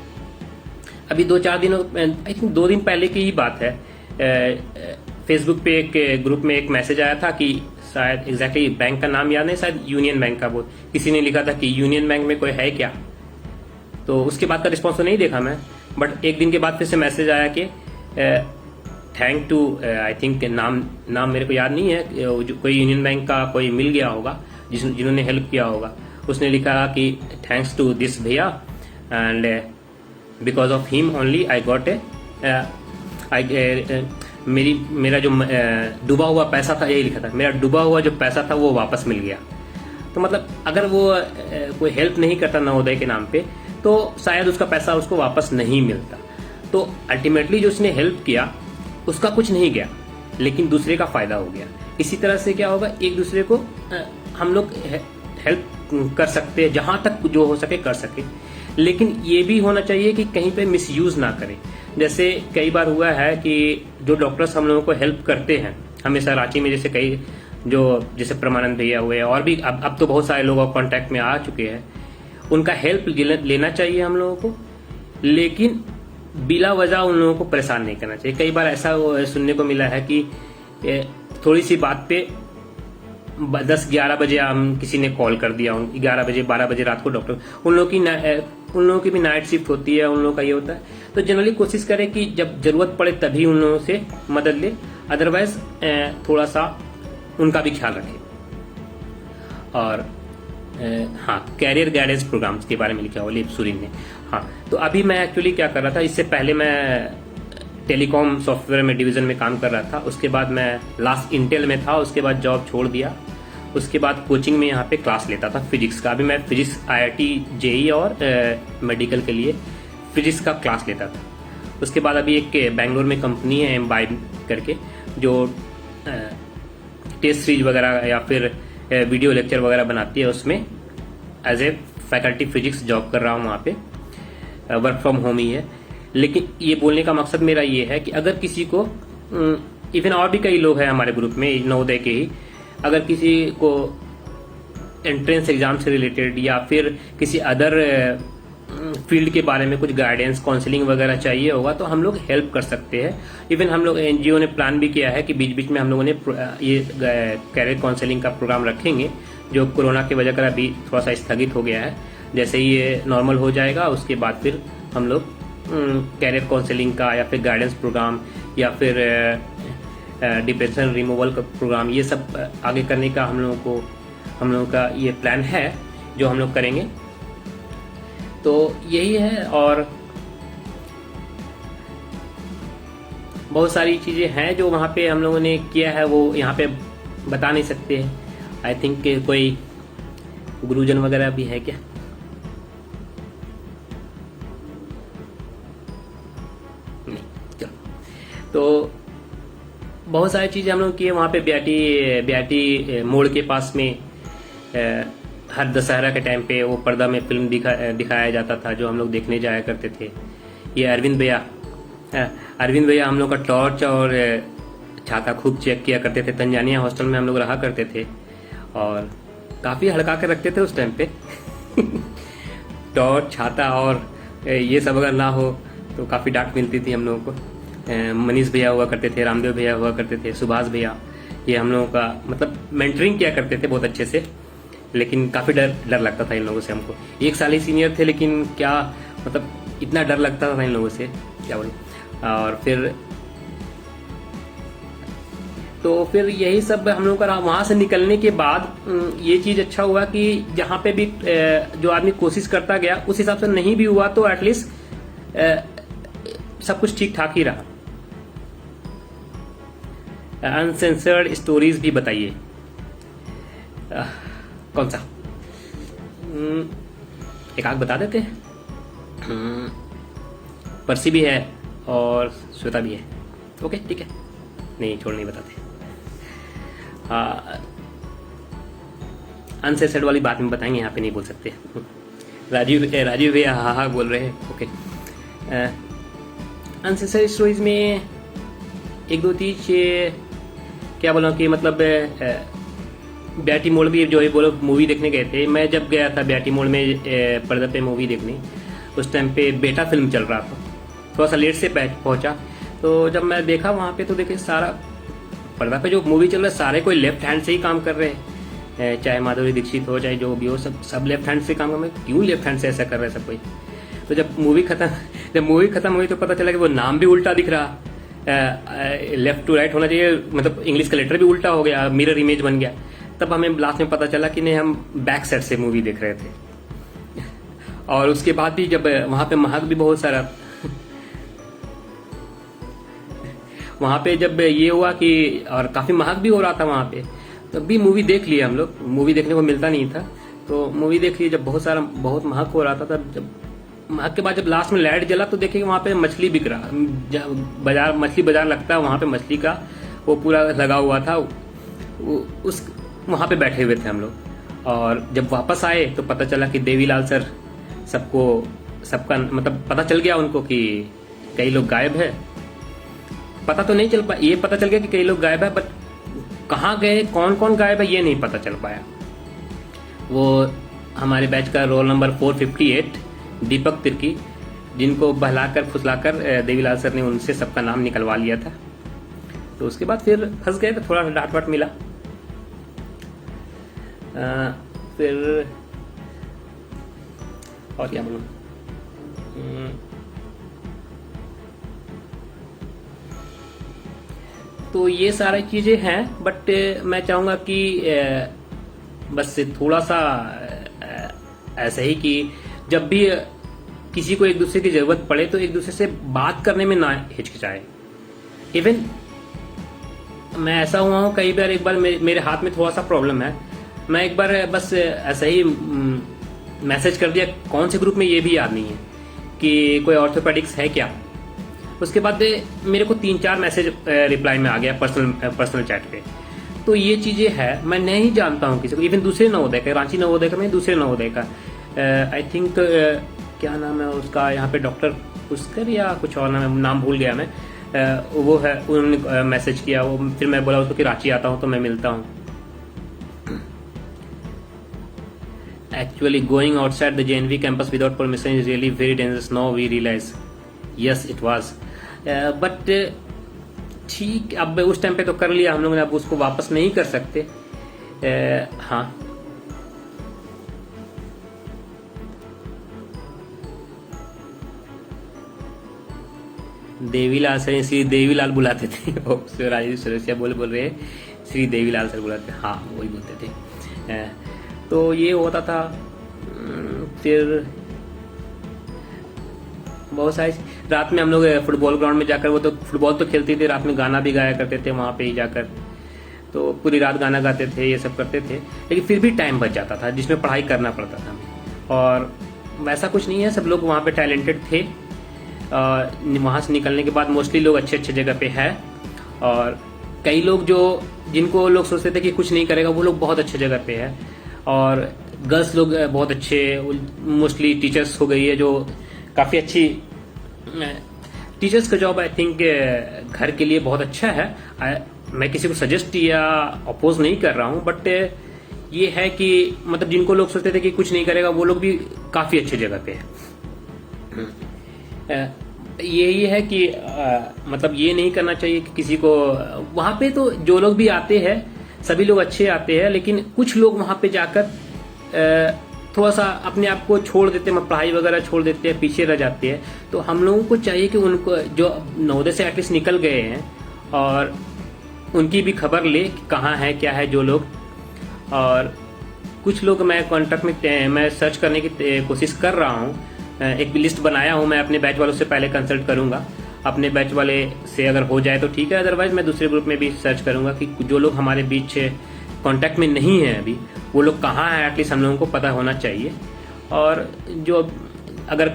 S1: अभी 2-4 दिन, आई थिंक 2 दिन पहले की ही बात है, फेसबुक पे एक ग्रुप में एक मैसेज आया था कि शायद एग्जैक्टली बैंक का नाम याद नहीं, शायद यूनियन बैंक का, वो किसी ने लिखा था कि यूनियन बैंक में कोई है क्या। तो उसके बाद का रिस्पॉन्स तो नहीं देखा मैं, बट एक दिन के बाद फिर से मैसेज आया कि थैंक टू, आई थिंक नाम मेरे को याद नहीं है, कोई यूनियन बैंक का कोई मिल गया होगा जिन्होंने हेल्प किया होगा। उसने लिखा कि थैंक्स टू दिस भैया and because of him only I got मेरा जो डूबा हुआ पैसा था, यही लिखा था, मेरा डूबा हुआ जो पैसा था वो वापस मिल गया। तो मतलब अगर वो कोई हेल्प नहीं करता नवोदय के नाम पे, तो शायद उसका पैसा उसको वापस नहीं मिलता। तो अल्टीमेटली जो उसने हेल्प किया उसका कुछ नहीं गया, लेकिन दूसरे का फायदा हो गया। इसी तरह से क्या होगा, एक दूसरे को हम लोग हेल्प कर सकते हैं, जहां तक जो हो सके कर सके। लेकिन ये भी होना चाहिए कि कहीं पे मिसयूज ना करें। जैसे कई बार हुआ है कि जो डॉक्टर्स हम लोगों को हेल्प करते हैं हमेशा, रांची में जैसे कई जैसे परमानंद भैया हुए, और भी अब तो बहुत सारे लोग कांटेक्ट में आ चुके हैं, उनका हेल्प लेना चाहिए हम लोगों को, लेकिन बिला वजह उन लोगों को परेशान नहीं करना चाहिए। कई बार ऐसा सुनने को मिला है कि थोड़ी सी बात पे 10-11 बजे हम किसी ने कॉल कर दिया, 11 बजे 12 बजे रात को डॉक्टर, उन लोगों की भी नाइट शिफ्ट होती है, उन लोगों का ये होता है। तो जनरली कोशिश करें कि जब जरूरत पड़े तभी उन लोगों से मदद ले, अदरवाइज थोड़ा सा उनका भी ख्याल रखें। और हाँ, कैरियर गाइडेंस प्रोग्राम्स के बारे में लिखा हुआ लिप सुरीन ने। हाँ, तो अभी मैं एक्चुअली क्या कर रहा था, इससे पहले मैं टेलीकॉम सॉफ्टवेयर में डिवीज़न में काम कर रहा था। उसके बाद मैं लास्ट इंटेल में था, उसके बाद जॉब छोड़ दिया। उसके बाद कोचिंग में यहाँ पे क्लास लेता था फिजिक्स का। अभी मैं फिजिक्स IIT JEE और मेडिकल के लिए फिजिक्स का क्लास लेता था। उसके बाद अभी एक बेंगलोर में कंपनी है MBIBE करके, जो टेस्ट सीरीज वगैरह या फिर वीडियो लेक्चर वगैरह बनाती है, उसमें as a faculty physics job कर रहा हूँ वहाँ पे, वर्क फ्रॉम होम ही है। लेकिन ये बोलने का मकसद मेरा ये है कि अगर किसी को, इवन और भी कई लोग हैं हमारे ग्रुप में नवोदय के ही, अगर किसी को एंट्रेंस एग्जाम से रिलेटेड या फिर किसी अदर फील्ड के बारे में कुछ गाइडेंस, काउंसलिंग वगैरह चाहिए होगा तो हम लोग हेल्प कर सकते हैं। इवन हम लोग एनजीओ ने प्लान भी किया है कि बीच बीच में हम लोगों ने ये कैरियर काउंसलिंग का प्रोग्राम रखेंगे, जो कोरोना की वजह कर अभी थोड़ा सा स्थगित हो गया है। जैसे ही ये नॉर्मल हो जाएगा उसके बाद फिर हम लोग कैरियर काउंसलिंग का या फिर गाइडेंस प्रोग्राम या फिर डिप्रेशन रिमूवल का प्रोग्राम, ये सब आगे करने का हम लोगों का ये प्लान है जो हम लोग करेंगे। तो यही है, और बहुत सारी चीज़ें हैं जो वहाँ पे हम लोगों ने किया है, वो यहाँ पे बता नहीं सकते। आई थिंक कोई गुरुजन वगैरह भी है क्या? नहीं, चलो। तो बहुत सारी चीज़ें हम लोग किए वहाँ पे। बीआईटी मोड़ के पास में हर दशहरा के टाइम पे वो पर्दा में फिल्म दिखाया जाता था, जो हम लोग देखने जाया करते थे। ये अरविंद भैया हम लोग का टॉर्च और छाता खूब चेक किया करते थे। तंजानिया हॉस्टल में हम लोग रहा करते थे और काफ़ी हड़का के रखते थे उस टाइम पे टॉर्च, छाता और ये सब अगर ना हो तो काफ़ी डांट मिलती थी हम लोगों को। मनीष भैया हुआ करते थे, रामदेव भैया हुआ करते थे, सुभाष भैया, ये हम लोगों का मतलब मेंटरिंग किया करते थे बहुत अच्छे से। लेकिन काफ़ी डर लगता था इन लोगों से हमको। 1 साल ही सीनियर थे, लेकिन क्या मतलब इतना डर लगता था इन लोगों से, क्या बोलूं। और फिर यही सब हम लोग का रहा। वहाँ से निकलने के बाद ये चीज़ अच्छा हुआ कि जहाँ पे भी जो आदमी कोशिश करता गया उस हिसाब से नहीं भी हुआ तो एटलीस्ट सब कुछ ठीक ठाक ही रहा। अनसेंसर्ड स्टोरीज भी बताइए। कौन सा? एक आग बता देते हैं। परसी भी है और श्वेता भी है। ओके ठीक है, नहीं छोड़ नहीं बताते। अनसेंसर्ड वाली बात में बताएंगे, यहाँ पे नहीं बोल सकते। राजीव भैया हाँ बोल रहे हैं। ओके, अनसेंसर्ड स्टोरीज में 1-2 चीज क्या बोला कि मतलब बीआईटी मोड़ भी जो है वो लोग मूवी देखने गए थे। मैं जब गया था बीआईटी मोड़ में पर्दे पे मूवी देखने, उस टाइम पे बेटा फिल्म चल रहा था। थोड़ा सा लेट से पहुंचा, तो जब मैं देखा वहाँ पे तो देखे सारा पर्दा पे जो मूवी चल रहा है सारे कोई लेफ्ट हैंड से ही काम कर रहे हैं, चाहे माधुरी दीक्षित हो चाहे जो भी हो, सब लेफ्ट हैंड से काम कर रहे हैं। क्यों लेफ्ट हैंड से ऐसा कर रहे हैं सब कोई? तो जब मूवी खत्म हुई तो पता चला कि वो नाम भी उल्टा दिख रहा, लेफ्ट टू राइट होना चाहिए, मतलब इंग्लिश का लेटर भी उल्टा हो गया, मिरर इमेज बन गया। तब हमें लास्ट में पता चला कि नहीं, हम बैक साइड से मूवी देख रहे थे। और उसके बाद भी जब वहां पे महक भी बहुत सारा वहां पे जब ये हुआ कि और काफी महक भी हो रहा था वहां पे, तब भी मूवी देख लिए हम लोग। मूवी देखने को मिलता नहीं था तो मूवी देख ली। जब बहुत महक हो रहा था, तब जब महक के बाद जब लास्ट में लाइट जला तो देखे वहां पे मछली बिक रहा, मछली बाजार लगता है वहां पे, मछली का वो पूरा लगा हुआ था। उस वहाँ पे बैठे हुए थे हम लोग। और जब वापस आए तो पता चला कि देवीलाल सर सबका मतलब पता चल गया उनको कि कई लोग गायब है। पता तो नहीं चल पाया, ये पता चल गया कि कई लोग गायब है, बट कहाँ गए, कौन कौन गायब है, ये नहीं पता चल पाया। वो हमारे बैच का रोल नंबर 458 दीपक तिर्की, जिनको बहलाकर फुसलाकर देवीलाल सर ने उनसे सबका नाम निकलवा लिया था। तो उसके बाद फिर फंस गए, तो थोड़ा डांट वाट मिला। फिर और क्या बोलूं, तो ये सारी चीजें हैं। बट मैं चाहूंगा कि बस थोड़ा सा ऐसा ही कि जब भी किसी को एक दूसरे की जरूरत पड़े तो एक दूसरे से बात करने में ना हिचकिचाए। इवन मैं ऐसा हुआ हूँ कई बार, एक बार मेरे हाथ में थोड़ा सा प्रॉब्लम है, मैं एक बार बस ऐसा ही मैसेज कर दिया, कौन से ग्रुप में ये भी याद नहीं है, कि कोई ऑर्थोपेडिक्स है क्या। उसके बाद मेरे को 3-4 मैसेज रिप्लाई में आ गया पर्सनल चैट पे। तो ये चीज़ें है, मैं नहीं जानता हूँ किसी को, इवन दूसरे नवोदय का, रांची नवोदय का, मैं दूसरे नवोदय का, आई थिंक क्या नाम है उसका यहाँ पे, डॉक्टर पुष्कर या कुछ और नाम भूल गया मैं, वो है, उन्होंने मैसेज किया, वो फिर मैं बोला उसको कि रांची आता हूँ तो मैं मिलता हूँ। Actually, going outside the JNV campus without permission is really very dangerous. Now we realize. Yes, it was. But ठीक, अब उस टाइम पे तो कर लिया हम लोगों ने, अब उसको वापस नहीं कर सकते। हाँ, देवीलाल सर, श्री देवीलाल बुलाते थे। राजीव सुरेशिया बोल रहे हैं, श्री देवीलाल सर बुलाते, हाँ वही बोलते थे। तो ये होता था। फिर बहुत सारी रात में हम लोग फुटबॉल ग्राउंड में जाकर, वो तो फुटबॉल तो खेलते थे, रात में गाना भी गाया करते थे वहाँ पे ही जाकर, तो पूरी रात गाना गाते थे, ये सब करते थे, लेकिन फिर भी टाइम बच जाता था जिसमें पढ़ाई करना पड़ता था। और वैसा कुछ नहीं है, सब लोग वहाँ पे टैलेंटेड थे। वहाँ से निकलने के बाद मोस्टली लोग अच्छे अच्छे जगह पे है, और कई लोग जिनको लोग सोचते थे कि कुछ नहीं करेगा, वो लोग बहुत अच्छे जगह पे है। और गर्ल्स लोग बहुत अच्छे, मोस्टली टीचर्स हो गई है, जो काफ़ी अच्छी टीचर्स का जॉब आई थिंक घर के लिए बहुत अच्छा है। मैं किसी को सजेस्ट या अपोज नहीं कर रहा हूँ, बट ये है कि मतलब जिनको लोग सोचते थे कि कुछ नहीं करेगा, वो लोग भी काफ़ी अच्छी जगह पे है। यही है कि मतलब ये नहीं करना चाहिए कि किसी को, वहाँ पे तो जो लोग भी आते हैं सभी लोग अच्छे आते हैं, लेकिन कुछ लोग वहाँ पे जाकर थोड़ा सा अपने आप को छोड़ देते हैं, पढ़ाई वगैरह छोड़ देते हैं, पीछे रह जाते हैं। तो हम लोगों को चाहिए कि उनको जो नवोदय से एटलीस्ट निकल गए हैं, और उनकी भी खबर ले कि कहाँ है क्या है जो लोग। और कुछ लोग मैं कॉन्टेक्ट में, मैं सर्च करने की कोशिश कर रहा हूँ, एक लिस्ट बनाया हूँ, मैं अपने बैच वालों से पहले कंसल्ट करूँगा। अपने बैच वाले से अगर हो जाए तो ठीक है, अदरवाइज मैं दूसरे ग्रुप में भी सर्च करूँगा कि जो लोग हमारे बीच कांटेक्ट में नहीं है अभी, वो लोग कहाँ हैं, एटलीस्ट हम लोगों को पता होना चाहिए। और जो अगर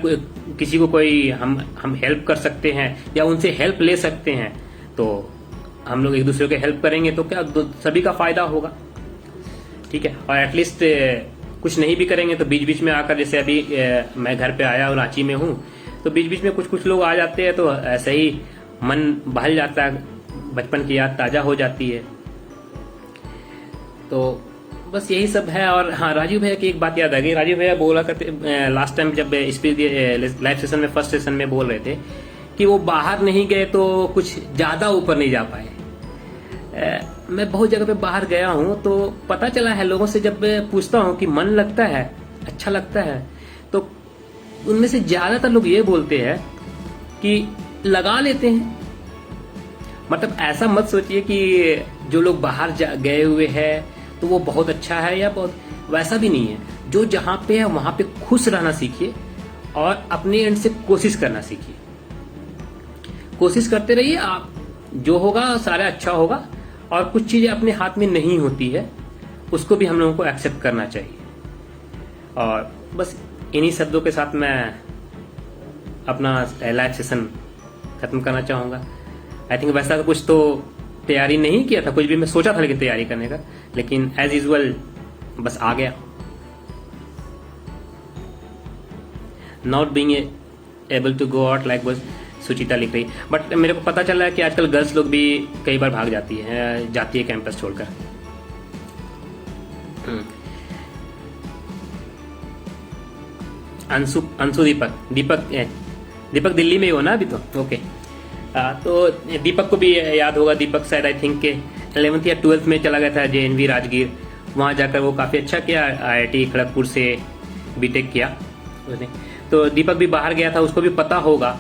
S1: किसी को कोई हम हेल्प कर सकते हैं या उनसे हेल्प ले सकते हैं, तो हम लोग एक दूसरे को हेल्प करेंगे, तो क्या सभी का फायदा होगा, ठीक है। और एटलीस्ट कुछ नहीं भी करेंगे तो बीच बीच में आकर, जैसे अभी मैं घर पे आया और रांची में हूँ, तो बीच बीच में कुछ लोग आ जाते हैं, तो ऐसे ही मन बहल जाता है, बचपन की याद ताज़ा हो जाती है। तो बस यही सब है। और हाँ, राजीव भैया की एक बात याद आ गई। राजीव भैया बोला करते लास्ट टाइम जब स्पीच लाइव सेशन में, फर्स्ट सेशन में बोल रहे थे कि वो बाहर नहीं गए तो कुछ ज़्यादा ऊपर नहीं जा पाए। मैं बहुत जगह पे बाहर गया हूँ, तो पता चला है लोगों से जब पूछता हूँ कि मन लगता है, अच्छा लगता है, तो उनमें से ज़्यादातर लोग ये बोलते हैं कि लगा लेते हैं। मतलब ऐसा मत सोचिए कि जो लोग बाहर गए हुए हैं तो वो बहुत अच्छा है या बहुत, वैसा भी नहीं है। जो जहाँ पे है वहाँ पे खुश रहना सीखिए, और अपने एंड से कोशिश करना सीखिए। कोशिश करते रहिए, आप जो होगा सारा अच्छा होगा। और कुछ चीज़ें अपने हाथ में नहीं होती है, उसको भी हम लोगों को एक्सेप्ट करना चाहिए। और बस इन्हीं शब्दों के साथ मैं अपना लाइव सेशन खत्म करना चाहूँगा। आई थिंक वैसा तो कुछ तो तैयारी नहीं किया था, कुछ भी मैं सोचा था लेकिन तैयारी करने का, लेकिन एज यूजुअल बस आ गया। Not being able to go out like बस सुचिता लिख रही। बट मेरे को पता चला है कि आजकल गर्ल्स लोग भी कई बार भाग जाती है कैंपस छोड़कर। अंशु दीपक दिल्ली में ही हो ना अभी तो, ओके। तो दीपक को भी याद होगा, दीपक शायद आई थिंक 11th या 12th में चला गया था JNV राजगीर। वहाँ जाकर वो काफ़ी अच्छा किया, IIT खड़गपुर से बीटेक किया उसने। तो दीपक भी बाहर गया था, उसको भी पता होगा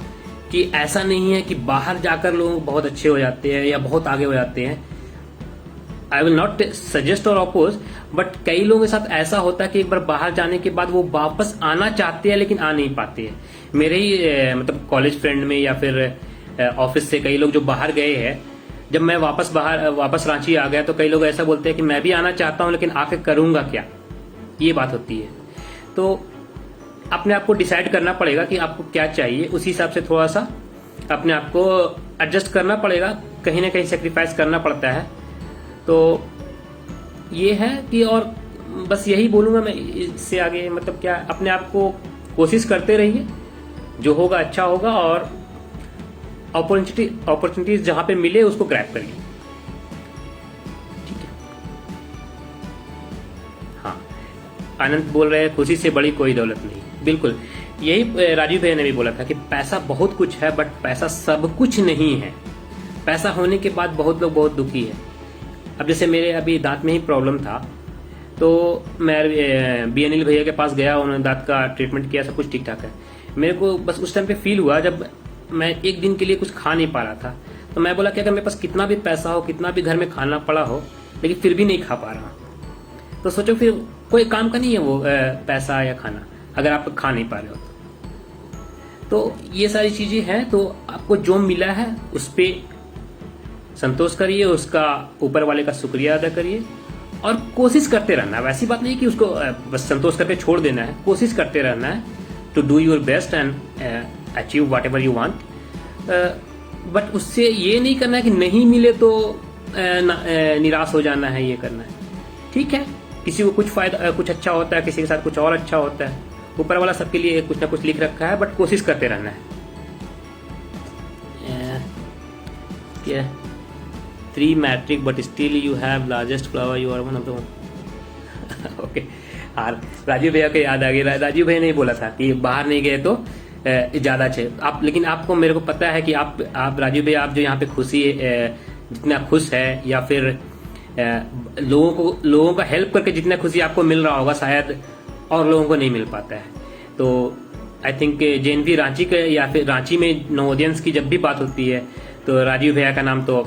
S1: कि ऐसा नहीं है कि बाहर जाकर लोग बहुत अच्छे हो जाते हैं या बहुत आगे हो जाते हैं। आई विल नॉट सजेस्ट और अपोज, बट कई लोगों के साथ ऐसा होता है कि एक बार बाहर जाने के बाद वो वापस आना चाहते हैं लेकिन आ नहीं पाते हैं। मेरे ही मतलब कॉलेज फ्रेंड में या फिर ऑफिस से कई लोग जो बाहर गए हैं, जब मैं वापस रांची आ गया तो कई लोग ऐसा बोलते हैं कि मैं भी आना चाहता हूं लेकिन आके करूंगा क्या, ये बात होती है। तो अपने आप को डिसाइड करना पड़ेगा कि आपको क्या चाहिए, उसी हिसाब से थोड़ा सा अपने आप को एडजस्ट करना पड़ेगा, कहीं ना कहीं सेक्रीफाइस करना पड़ता है। तो ये है कि, और बस यही बोलूंगा मैं इससे आगे, मतलब क्या, अपने आप को कोशिश करते रहिए, जो होगा अच्छा होगा, और अपॉर्चुनिटीज जहां पे मिले उसको ग्रैब करिए। ठीक है। हाँ, आनंद बोल रहे हैं खुशी से बड़ी कोई दौलत नहीं। बिल्कुल, यही राजीव भैया ने भी बोला था कि पैसा बहुत कुछ है, बट पैसा सब कुछ नहीं है। पैसा होने के बाद बहुत लोग बहुत दुखी है। अब जैसे मेरे अभी दांत में ही प्रॉब्लम था, तो मैं बी अनिल भैया के पास गया, उन्होंने दांत का ट्रीटमेंट किया, सब कुछ ठीक ठाक है। मेरे को बस उस टाइम पे फील हुआ जब मैं एक दिन के लिए कुछ खा नहीं पा रहा था, तो मैं बोला कि अगर मेरे पास कितना भी पैसा हो, कितना भी घर में खाना पड़ा हो, लेकिन फिर भी नहीं खा पा रहा, तो सोचो फिर कोई काम का नहीं है वो पैसा या खाना, अगर आप खा नहीं पा रहे हो तो ये सारी चीजें हैं। तो आपको जो मिला है उस पर संतोष करिए, उसका ऊपर वाले का शुक्रिया अदा करिए, और कोशिश करते रहना है। वैसी बात नहीं कि उसको बस संतोष करके छोड़ देना है, कोशिश करते रहना है to do your best and achieve whatever you want. But उससे ये नहीं करना है कि नहीं मिले तो निराश हो जाना है, ये करना है। ठीक है, किसी को कुछ फायदा, कुछ अच्छा होता है, किसी के साथ कुछ और अच्छा होता है, ऊपर वाला सबके लिए कुछ ना कुछ लिख रखा है, बट कोशिश करते रहना है। 3 matric but still you have largest flower, you are one of the one. Okay, हाँ, राजीव भैया को याद आ गया। राजीव भैया ने बोला था कि बाहर नहीं गए तो ज्यादा अच्छे आप, लेकिन आपको, मेरे को पता है कि आप राजीव भैया, आप जो यहाँ पे खुशी जितना खुश है, या फिर लोगों का हेल्प करके जितना खुशी आपको मिल रहा होगा, शायद और लोगों को नहीं मिल पाता है। तो आई थिंक जेएनवी रांची के, या फिर रांची में नवोदयंस की जब भी बात होती है, तो राजीव भैया का नाम, तो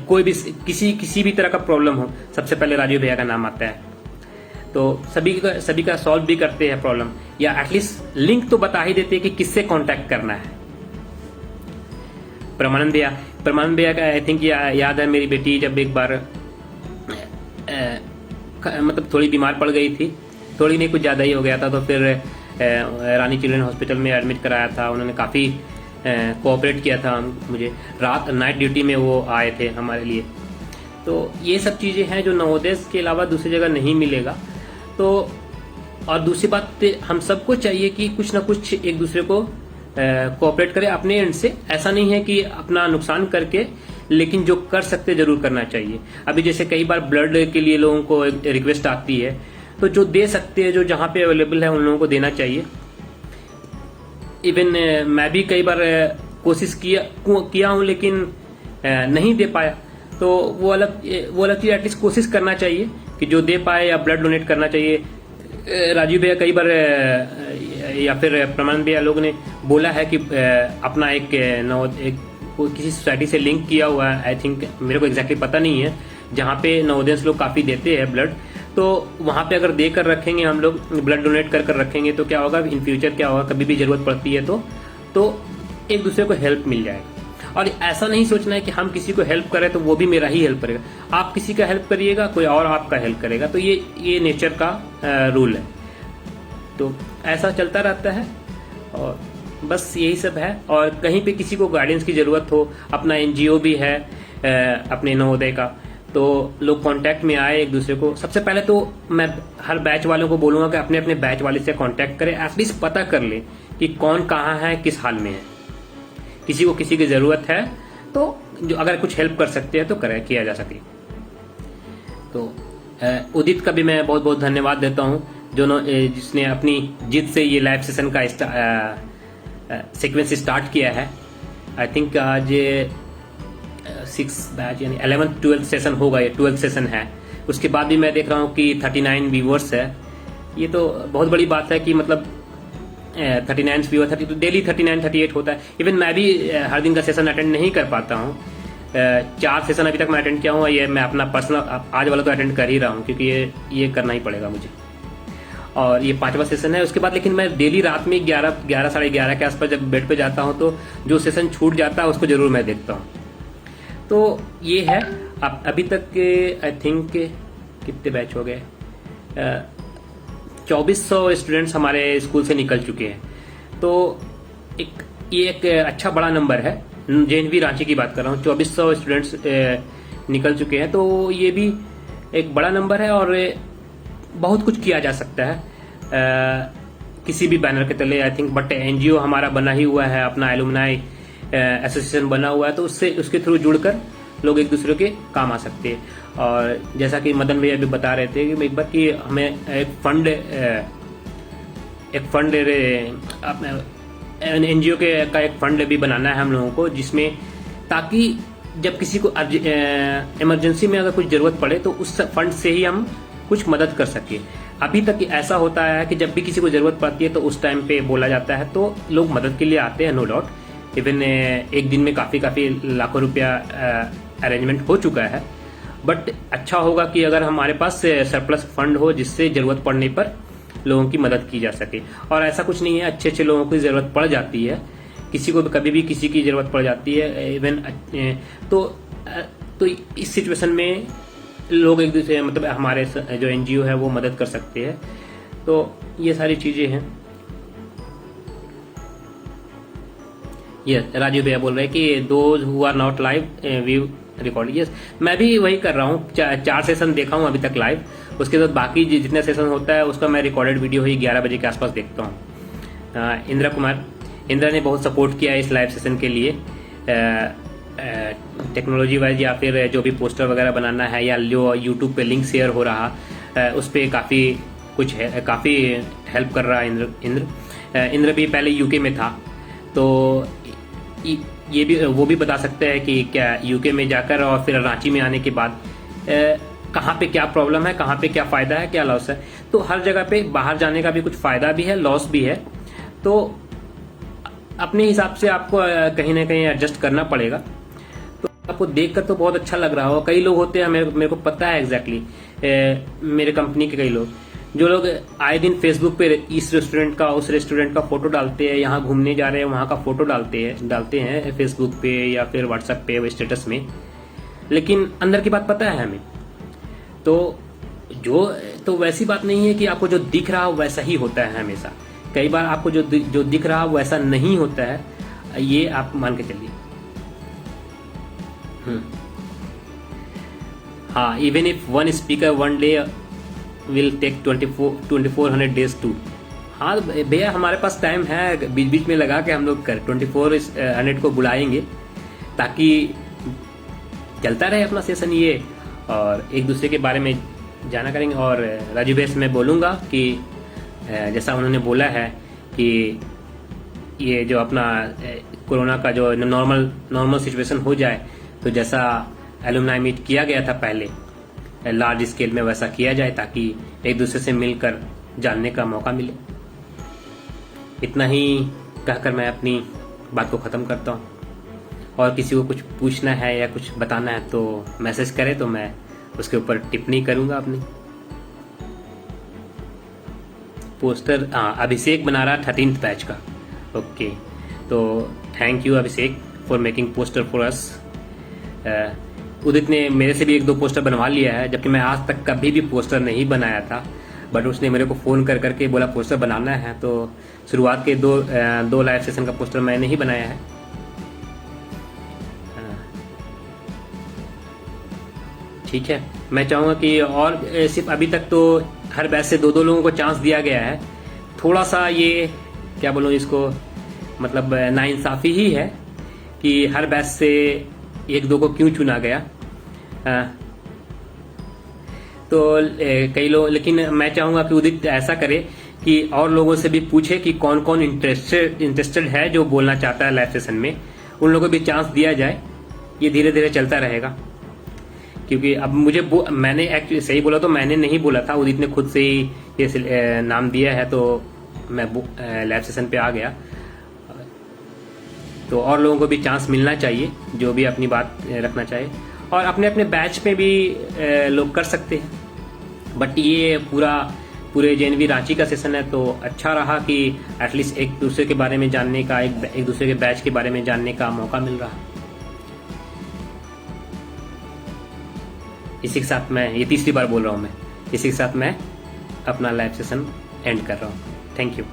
S1: कोई भी किसी भी तरह का प्रॉब्लम हो, सबसे पहले राजीव भैया का नाम आता है। तो सभी का सॉल्व भी करते हैं प्रॉब्लम, या एटलीस्ट लिंक तो बता ही देते हैं कि किससे कांटेक्ट करना है। परमानंद भैया का आई थिंक याद है, मेरी बेटी जब एक बार मतलब थोड़ी बीमार पड़ गई थी, थोड़ी नहीं कुछ ज़्यादा ही हो गया था, तो फिर रानी चिल्ड्रन हॉस्पिटल में एडमिट कराया था। उन्होंने काफ़ी कोऑपरेट किया था मुझे, नाइट ड्यूटी में वो आए थे हमारे लिए। तो ये सब चीज़ें हैं जो नवोदय के अलावा दूसरी जगह नहीं मिलेगा। तो और दूसरी बात, हम सबको चाहिए कि कुछ ना कुछ एक दूसरे को कोऑपरेट करें अपने एंड से। ऐसा नहीं है कि अपना नुकसान करके, लेकिन जो कर सकते जरूर करना चाहिए। अभी जैसे कई बार ब्लड के लिए लोगों को रिक्वेस्ट आती है, तो जो दे सकते हैं, जो जहाँ पे अवेलेबल है, उन लोगों को देना चाहिए। इवन मैं भी कई बार कोशिश किया हूँ, लेकिन नहीं दे पाया, तो वो अलग चीज, एटलीस्ट कोशिश करना चाहिए कि जो दे पाए, या ब्लड डोनेट करना चाहिए। राजीव भैया कई बार या फिर प्रमानंद भैया लोग ने बोला है कि अपना एक किसी सोसाइटी से लिंक किया हुआ है, आई थिंक, मेरे को एग्जैक्टली पता नहीं है, जहाँ पे नवोदय लोग काफ़ी देते हैं ब्लड। तो वहाँ पे अगर देकर रखेंगे हम लोग, ब्लड डोनेट कर रखेंगे, तो क्या होगा इन फ्यूचर, क्या होगा कभी भी जरूरत पड़ती है तो एक दूसरे को हेल्प मिल जाएगा। और ऐसा नहीं सोचना है कि हम किसी को हेल्प करें तो वो भी मेरा ही हेल्प करेगा। आप किसी का हेल्प करिएगा, कोई और आपका हेल्प करेगा। तो ये नेचर का रूल है। तो ऐसा चलता रहता है, और बस यही सब है। और कहीं पे किसी को गाइडेंस की जरूरत हो, अपना एनजीओ भी है अपने नवोदय का, तो लोग कांटेक्ट में आए एक दूसरे को। सबसे पहले तो मैं हर बैच वालों को बोलूंगा कि अपने अपने बैच वाले से कांटेक्ट करें, एटलीस्ट पता कर ले कि कौन कहाँ है, किस हाल में है। किसी को किसी की जरूरत है तो जो अगर कुछ हेल्प कर सकते हैं तो किया जा सके। तो उदित का भी मैं बहुत बहुत धन्यवाद देता हूँ, जिसने अपनी जिद से ये लाइव सेशन का सीक्वेंस स्टार्ट किया है। आई थिंक आज 6 बैच यानी 11th 12th सेशन होगा, ये 12th सेशन है। उसके बाद भी मैं देख रहा हूँ कि 39 व्यूवर्स है। ये तो बहुत बड़ी बात है कि मतलब 39 व्यूअर, तो डेली 39 38 होता है। इवन मैं भी हर दिन का सेशन अटेंड नहीं कर पाता हूँ। 4 सेशन अभी तक मैं अटेंड किया हूँ, ये मैं अपना पर्सनल आज वाला तो अटेंड कर ही रहा हूँ, क्योंकि ये करना ही पड़ेगा मुझे। और ये 5वां सेशन है। उसके बाद लेकिन मैं डेली रात में 11 साढ़े 11 के आसपास जब बेड पे जाता हूँ, तो जो सेशन छूट जाता है उसको जरूर मैं देखता हूँ। तो ये है। अब अभी तक आई थिंक कितने बैच हो गए, 2400 स्टूडेंट्स हमारे स्कूल से निकल चुके हैं। तो ये एक अच्छा बड़ा नंबर है। जेएनवी रांची की बात कर रहा हूँ, 2400 स्टूडेंट्स निकल चुके हैं। तो ये भी एक बड़ा नंबर है और बहुत कुछ किया जा सकता है किसी भी बैनर के तले आई थिंक। बट एनजीओ हमारा बना ही हुआ है, अपना एलुमनाई एसोसिएशन बना हुआ है, तो उससे उसके थ्रू जुड़कर लोग एक दूसरे के काम आ सकते हैं। और जैसा कि मदन भैया भी बता रहे थे कि एक बार कि हमें एक फंड एनजीओ का एक फंड भी बनाना है हम लोगों को, जिसमें ताकि जब किसी को इमरजेंसी में अगर कुछ जरूरत पड़े तो उस फंड से ही हम कुछ मदद कर सके। अभी तक ऐसा होता है कि जब भी किसी को जरूरत पड़ती है तो उस टाइम पे बोला जाता है तो लोग मदद के लिए आते हैं, नो डाउट। इवन एक दिन में काफ़ी लाखों रुपया अरेंजमेंट हो चुका है। बट अच्छा होगा कि अगर हमारे पास सरप्लस फंड हो जिससे जरूरत पड़ने पर लोगों की मदद की जा सके। और ऐसा कुछ नहीं है, अच्छे लोगों की ज़रूरत पड़ जाती है, किसी को कभी भी किसी की ज़रूरत पड़ जाती है। इवन तो इस सिचुएशन में लोग एक दूसरे मतलब हमारे जो एनजीओ है वो मदद कर सकते हैं। तो ये सारी चीज़ें हैं। यस, राजू भैया बोल रहे हैं कि those who are not live view record. Yes, मैं भी वही कर रहा हूँ, 4 सेशन देखा हूँ अभी तक लाइव। उसके बाद बाकी जितने सेशन होता है उसका मैं रिकॉर्डेड वीडियो ही 11 बजे के आसपास देखता हूँ। इंद्रा ने बहुत सपोर्ट किया इस लाइव सेशन के लिए, टेक्नोलॉजी वाइज या फिर जो भी पोस्टर वगैरह बनाना है या जो यूट्यूब पे लिंक शेयर हो रहा उस पर काफ़ी कुछ है, काफ़ी हेल्प कर रहा है इंद्र भी पहले यूके में था, तो ये भी वो भी बता सकते हैं कि क्या यूके में जाकर और फिर रांची में आने के बाद कहाँ पे क्या प्रॉब्लम है, कहाँ पे क्या फ़ायदा है, क्या लॉस है। तो हर जगह पे बाहर जाने का भी कुछ फ़ायदा भी है, लॉस भी है। तो अपने हिसाब से आपको कहीं ना कहीं एडजस्ट करना पड़ेगा। तो आपको देखकर तो बहुत अच्छा लग रहा हो। कई लोग होते हैं, मेरे को पता है एग्जैक्टली, मेरे कंपनी के कई लोग जो लोग आए दिन फेसबुक पे इस रेस्टोरेंट का उस रेस्टोरेंट का फोटो डालते हैं, यहाँ घूमने जा रहे हैं वहाँ का फोटो डालते हैं फेसबुक पे या फिर व्हाट्सएप पे स्टेटस में, लेकिन अंदर की बात पता है हमें। तो वैसी बात नहीं है कि आपको जो दिख रहा वैसा ही होता है हमेशा। कई बार आपको जो दिख रहा वैसा नहीं होता है, ये आप मान के चलिए। हाँ, even if one speaker one day will take 2400 days to. हाँ भैया, हमारे पास टाइम है, बीच बीच में लगा के हम लोग 2400 को बुलाएंगे ताकि चलता रहे अपना सेशन ये, और एक दूसरे के बारे में जाना करेंगे। और राजू भैया से मैं बोलूँगा कि जैसा उन्होंने बोला है कि ये जो अपना कोरोना का जो नॉर्मल सिचुएशन हो जाए, तो जैसा एलुमनाई मीट किया गया था पहले लार्ज स्केल में वैसा किया जाए ताकि एक दूसरे से मिलकर जानने का मौका मिले। इतना ही कहकर मैं अपनी बात को ख़त्म करता हूँ। और किसी को कुछ पूछना है या कुछ बताना है तो मैसेज करे, तो मैं उसके ऊपर टिप्पणी करूँगा अपनी। पोस्टर अभिषेक बना रहा 13th बैच का। ओके, तो thank you Abhishek for making poster for us. Udit ने मेरे से भी 1-2 पोस्टर बनवा लिया है, जबकि मैं आज तक कभी भी पोस्टर नहीं बनाया था, बट उसने मेरे को फ़ोन करके बोला पोस्टर बनाना है। तो शुरुआत के दो लाइव सेशन का पोस्टर मैंने ही बनाया है। ठीक है, मैं चाहूँगा कि और सिर्फ अभी तक तो हर बैच से 2-2 लोगों को चांस दिया गया है। थोड़ा सा ये क्या बोलूँ इसको, मतलब नाइंसाफ़ी ही है कि हर बैच से 1-2 को क्यों चुना गया। तो कई लोग, लेकिन मैं चाहूँगा कि उदित ऐसा करे कि और लोगों से भी पूछे कि कौन कौन इंटरेस्टेड है जो बोलना चाहता है लाइव सेशन में, उन लोगों को भी चांस दिया जाए। ये धीरे धीरे चलता रहेगा, क्योंकि अब मैंने एक्चुअली सही बोला तो मैंने नहीं बोला था, उदित ने खुद से ही ये नाम दिया है, तो मैं लाइव सेशन पे आ गया। तो और लोगों को भी चांस मिलना चाहिए जो भी अपनी बात रखना चाहे, और अपने अपने बैच में भी लोग कर सकते हैं। बट ये पूरे जेएनवी रांची का सेशन है, तो अच्छा रहा कि एटलीस्ट एक दूसरे के बारे में जानने का, एक दूसरे के बैच के बारे में जानने का मौका मिल रहा। इसी के साथ मैं, ये तीसरी बार बोल रहा हूँ मैं, इसी के साथ मैं अपना लाइव सेशन एंड कर रहा हूँ। Thank you.